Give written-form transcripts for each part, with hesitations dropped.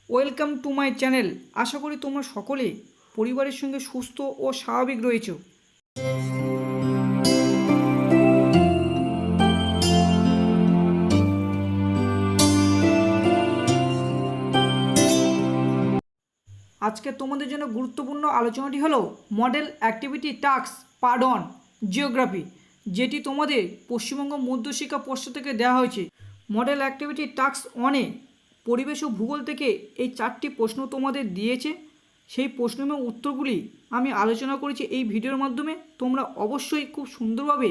Welcome to my channel. আশা করি তোমরা সকলে পরিবারের সঙ্গে সুস্থ ও স্বাভাবিক রয়েছ। আজকে তোমাদের জন্য গুরুত্বপূর্ণ আলোচনাটি হলো model activity task part 1 geography, যেটি তোমাদের পশ্চিমবঙ্গ মধ্যশিক্ষা পর্ষদ থেকে দেওয়া হয়েছে। মডেল অ্যাক্টিভিটি টাস্ক 1-এ পরিবেশ ও ভূগোল থেকে এই 4টি প্রশ্ন তোমাদের দিয়েছে। সেই প্রশ্নের উত্তরগুলি আমি আলোচনা করেছি এই ভিডিওর মাধ্যমে। তোমরা অবশ্যই খুব সুন্দরভাবে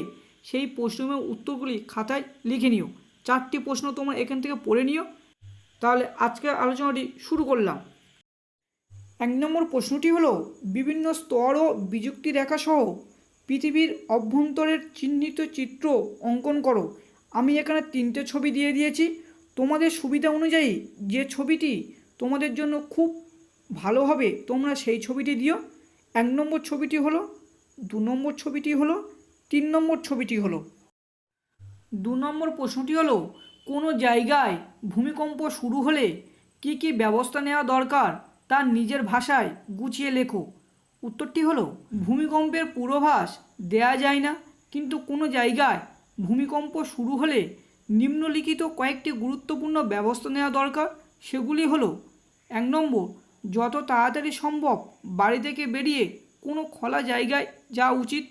সেই প্রশ্নের উত্তরগুলি খাতায় লিখে নিও। 4টি প্রশ্ন তোমরা এখান থেকে পড়ে নিও। তাহলে আজকের আলোচনাটি শুরু করলাম। 1 নম্বর প্রশ্নটি হলো, বিভিন্ন স্তর ও বিযুক্তি রেখা সহ পৃথিবীর অভ্যন্তরের চিহ্নিত চিত্র অঙ্কন করো। আমি এখানে 3টে ছবি দিয়ে দিয়েছি। তোমাদের সুবিধা অনুযায়ী যে ছবিটি তোমাদের জন্য খুব ভালো হবে তোমরা সেই ছবিটি দিও। 1 নম্বর ছবিটি হলো, 2 নম্বর ছবিটি হলো, 3 নম্বর ছবিটি হলো। 2 নম্বর প্রশ্নটি হলো, কোনো জায়গায় ভূমিকম্প শুরু হলে কি কি ব্যবস্থা নেওয়া দরকার তা নিজের ভাষায় গুছিয়ে লেখো। উত্তরটি হলো, ভূমিকম্পের পূর্বাভাস দেয়া যায় না, কিন্তু কোনো জায়গায় ভূমিকম্প শুরু হলে নিম্নলিখিত কয়েকটি গুরুত্বপূর্ণ ব্যবস্থা নেওয়া দরকার। সেগুলি হলো, 1 নম্বর, যত তাড়াতাড়ি সম্ভব বাড়ি থেকে বেরিয়ে কোনো খোলা জায়গায় যাওয়া উচিত।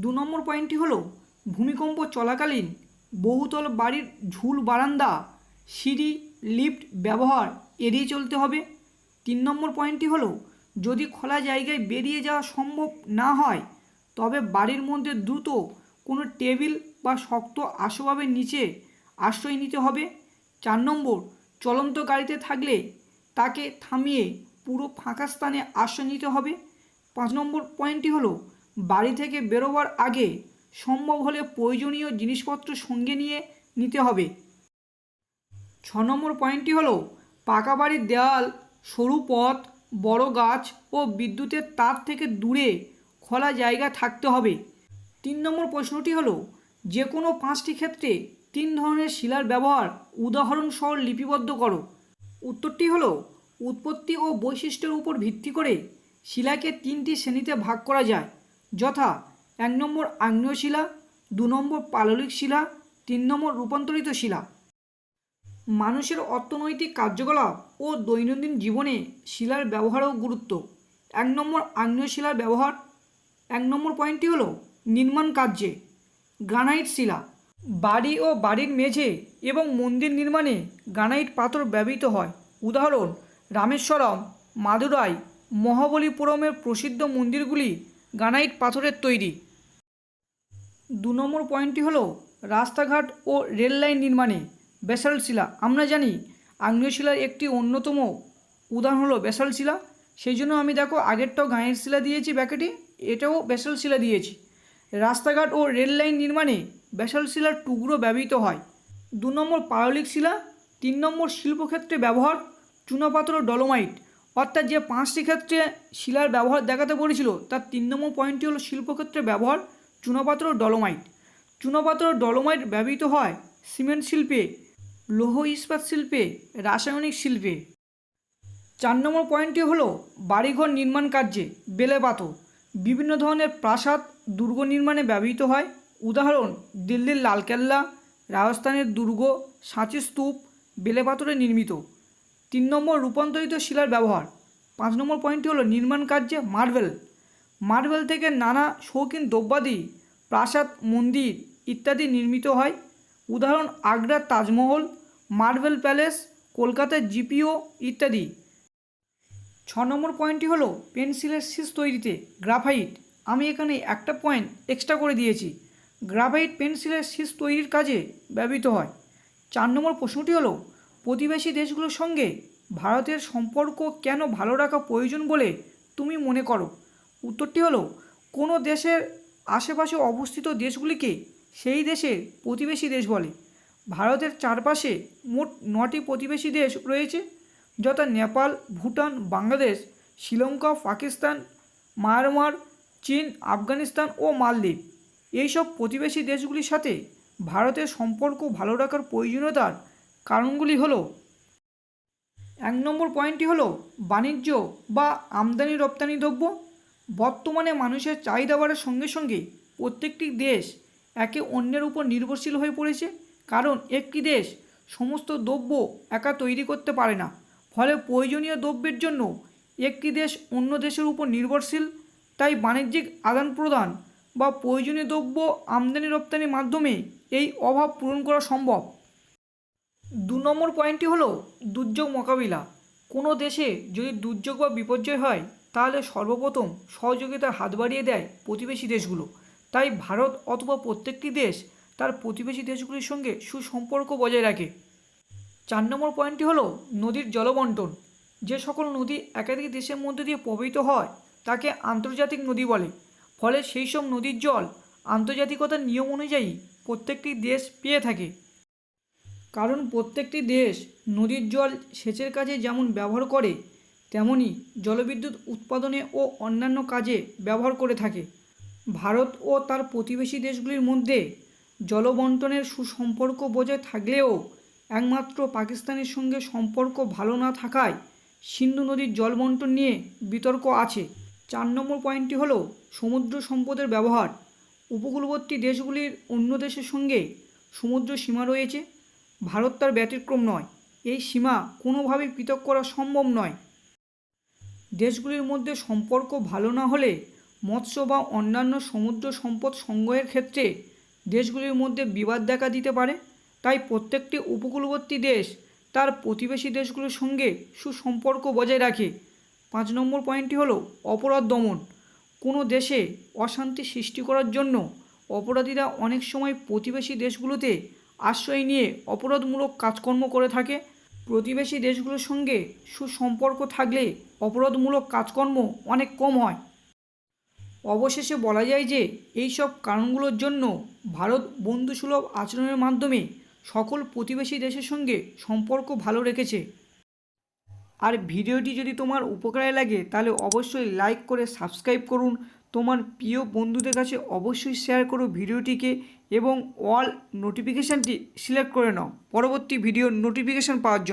2 নম্বর পয়েন্টটি হলো, ভূমিকম্প চলাকালীন বহুতল বাড়ির ঝুল বারান্দা, সিঁড়ি, লিফট ব্যবহার এড়িয়ে চলতে হবে। 3 নম্বর পয়েন্টটি হলো, যদি খোলা জায়গায় বেরিয়ে যাওয়া সম্ভব না হয় তবে বাড়ির মধ্যে দ্রুত কোনো টেবিল বা শক্ত আসবাবের নিচে আশ্রয় নিতে হবে। 4 নম্বর, চলন্ত গাড়িতে থাকলে তাকে থামিয়ে পুরো ফাঁকা স্থানে আশ্রয় নিতে হবে। 5 নম্বর পয়েন্টটি হলো, বাড়ি থেকে বেরোবার আগে সম্ভব হলে প্রয়োজনীয় জিনিসপত্র সঙ্গে নিয়ে নিতে হবে। 6 নম্বর পয়েন্টটি হলো, পাকা বাড়ির দেওয়াল, সরু পথ, বড় গাছ ও বিদ্যুতের তার থেকে দূরে খোলা জায়গা থাকতে হবে। 3 নম্বর প্রশ্নটি হলো, যে কোনো 5টি ক্ষেত্রে 3 ধরনের শিলার ব্যবহার উদাহরণসহ লিপিবদ্ধ করো। উত্তরটি হলো, উৎপত্তি ও বৈশিষ্ট্যের উপর ভিত্তি করে শিলাকে 3টি শ্রেণীতে ভাগ করা যায়, যথা 1 নম্বর আগ্নেয় শিলা, 2 নম্বর পাললিক শিলা, 3 নম্বর রূপান্তরিত শিলা। মানুষের অর্থনৈতিক কার্যকলাপ ও দৈনন্দিন জীবনে শিলার ব্যবহারও গুরুত্ব। 1 নম্বর আগ্নেয় শিলার ব্যবহার। 1 নম্বর পয়েন্টটি হলো, নির্মাণ কার্যে গ্রানাইট শিলা, বাড়ি ও বাড়ির মেঝে এবং মন্দির নির্মাণে গ্রানাইট পাথর ব্যবহৃত হয়। উদাহরণ, রামেশ্বরম, মাদুরাই, মহাবলীপুরমের প্রসিদ্ধ মন্দিরগুলি গ্রানাইট পাথরের তৈরি। 2 নম্বর পয়েন্টটি হলো, রাস্তাঘাট ও রেল লাইন নির্মাণে ব্যাসাল্ট শিলা। আমরা জানি আগ্নেয় শিলার একটি অন্যতম উদাহরণ হলো ব্যাসাল্ট শিলা। সেই জন্য আমি দেখো আগেরটাও গ্রানাইট শিলা দিয়েছি ব্যাকেটে, এটাও ব্যাসাল্ট শিলা দিয়েছি। রাস্তাঘাট ও রেল লাইন নির্মাণে ব্যাসাল্ট শিলার টুকরো ব্যবহৃত হয়। 2 নম্বর পাললিক শিলা। 3 নম্বর শিল্পক্ষেত্রে ব্যবহার, চুনাপাথর ও ডলোমাইট। অর্থাৎ যে 5টি ক্ষেত্রে শিলার ব্যবহার দেখাতে বলেছিল তার 3 নম্বর পয়েন্টটি হলো শিল্পক্ষেত্রে ব্যবহার, চুনাপাথর ও ডলোমাইট। চুনাপাথর ও ডলোমাইট ব্যবহৃত হয় সিমেন্ট শিল্পে, লৌহ ইস্পাত শিল্পে, রাসায়নিক শিল্পে। 4 নম্বর পয়েন্টটি হলো, বাড়িঘর নির্মাণ কার্যে বেলে পাথর। বিভিন্ন ধরনের প্রাসাদ, দুর্গ নির্মাণে ব্যবহৃত হয়। উদাহরণ, দিল্লির লালকেল্লা, রাজস্থানের দুর্গ, সাঁচি স্তূপ বেলে পাথরে নির্মিত। 3 নম্বর রূপান্তরিত শিলার ব্যবহার। 5 নম্বর পয়েন্টটি হলো, নির্মাণ কার্যে মার্বেল। মার্বেল থেকে নানা শৌখিন দ্রব্যাদি, প্রাসাদ, মন্দির ইত্যাদি নির্মিত হয়। উদাহরণ, আগ্রার তাজমহল, মার্বেল প্যালেস, কলকাতার জিপিও ইত্যাদি। 6 নম্বর পয়েন্টটি হলো, পেন্সিলের শীষ তৈরিতে গ্রাফাইট। আমি এখানে একটা পয়েন্ট এক্সট্রা করে দিয়েছি। গ্রাফাইট পেন্সিলের শীষ তৈরির কাজে ব্যবহৃত হয়। 4 নম্বর প্রশ্নটি হলো, প্রতিবেশী দেশগুলোর সঙ্গে ভারতের সম্পর্ক কেন ভালো রাখা প্রয়োজন বলে তুমি মনে করো। উত্তরটি হলো, কোনো দেশের আশেপাশে অবস্থিত দেশগুলিকে সেই দেশের প্রতিবেশী দেশ বলে। ভারতের চারপাশে মোট 9টি প্রতিবেশী দেশ রয়েছে, যথা নেপাল, ভুটান, বাংলাদেশ, শ্রীলঙ্কা, পাকিস্তান, মায়ানমার, চীন, আফগানিস্তান ও মালদ্বীপ। এইসব প্রতিবেশী দেশগুলির সাথে ভারতের সম্পর্ক ভালো রাখার প্রয়োজনীয়তার কারণগুলি হলো, 1 নম্বর পয়েন্টটি হলো বাণিজ্য বা আমদানি রপ্তানি দ্রব্য। বর্তমানে মানুষের চাহিদা বাড়ার সঙ্গে সঙ্গে প্রত্যেকটি দেশ একে অন্যের উপর নির্ভরশীল হয়ে পড়েছে, কারণ একটি দেশ সমস্ত দ্রব্য একা তৈরি করতে পারে না। ফলে প্রয়োজনীয় দ্রব্যের জন্য একটি দেশ অন্য দেশের উপর নির্ভরশীল। তাই বাণিজ্যিক আদান প্রদান বা প্রয়োজনীয় দ্রব্য আমদানি রপ্তানির মাধ্যমে এই অভাব পূরণ করা সম্ভব। 2 নম্বর পয়েন্টটি হলো দুর্যোগ মোকাবিলা। কোনো দেশে যদি দুর্যোগ বা বিপর্যয় হয় তাহলে সর্বপ্রথম সহযোগিতার হাত বাড়িয়ে দেয় প্রতিবেশী দেশগুলো। তাই ভারত অথবা প্রত্যেকটি দেশ তার প্রতিবেশী দেশগুলির সঙ্গে সুসম্পর্ক বজায় রাখে। 4 নম্বর পয়েন্টটি হলো নদীর জলবন্টন। যে সকল নদী একাধিক দেশের মধ্যে দিয়ে প্রবাহিত হয় তাকে আন্তর্জাতিক নদী বলে। ফলে সেই সব নদীর জল আন্তর্জাতিকতার নিয়ম অনুযায়ী প্রত্যেকটি দেশ পেয়ে থাকে। কারণ প্রত্যেকটি দেশ নদীর জল সেচের কাজে যেমন ব্যবহার করে, তেমনি জলবিদ্যুৎ উৎপাদনে ও অন্যান্য কাজে ব্যবহার করে থাকে। ভারত ও তার প্রতিবেশী দেশগুলির মধ্যে জলবন্টনের সুসম্পর্ক বজায় থাকলেও একমাত্র পাকিস্তানের সঙ্গে সম্পর্ক ভালো না থাকায় সিন্ধু নদীর জল বন্টন নিয়ে বিতর্ক আছে। 4 নম্বর পয়েন্টটি হলো সমুদ্র সম্পদের ব্যবহার। উপকূলবর্তী দেশগুলির অন্য দেশের সঙ্গে সমুদ্র সীমা রয়েছে, ভারত তার ব্যতিক্রম নয়। এই সীমা কোনোভাবেই পৃথক করা সম্ভব নয়। দেশগুলির মধ্যে সম্পর্ক ভালো না হলে মৎস্য বা অন্যান্য সমুদ্র সম্পদ সংগ্রহের ক্ষেত্রে দেশগুলির মধ্যে বিবাদ দেখা দিতে পারে। তাই প্রত্যেকটি উপকূলবর্তী দেশ তার প্রতিবেশী দেশগুলির সঙ্গে সুসম্পর্ক বজায় রাখে। 5 নম্বর পয়েন্টটি হলো অপরাধ দমন। কোনো দেশে অশান্তি সৃষ্টি করার জন্য অপরাধীরা অনেক সময় প্রতিবেশী দেশগুলোতে আশ্রয় নিয়ে অপরাধমূলক কাজকর্ম করে থাকে। প্রতিবেশী দেশগুলোর সঙ্গে সুসম্পর্ক থাকলে অপরাধমূলক কাজকর্ম অনেক কম হয়। অবশেষে বলা যায় যে এই সব কারণগুলোর জন্য ভারত বন্ধুসুলভ আচরণের মাধ্যমে সকল প্রতিবেশী দেশের সঙ্গে সম্পর্ক ভালো রেখেছে। আর ভিডিওটি যদি তোমার উপকারে লাগে তাহলে অবশ্যই লাইক করে সাবস্ক্রাইব করুন। তোমার প্রিয় বন্ধুদের কাছে অবশ্যই শেয়ার করো ভিডিওটিকে এবং অল নোটিফিকেশানটি সিলেক্ট করে নাও পরবর্তী ভিডিওর নোটিফিকেশান পাওয়ার জন্য।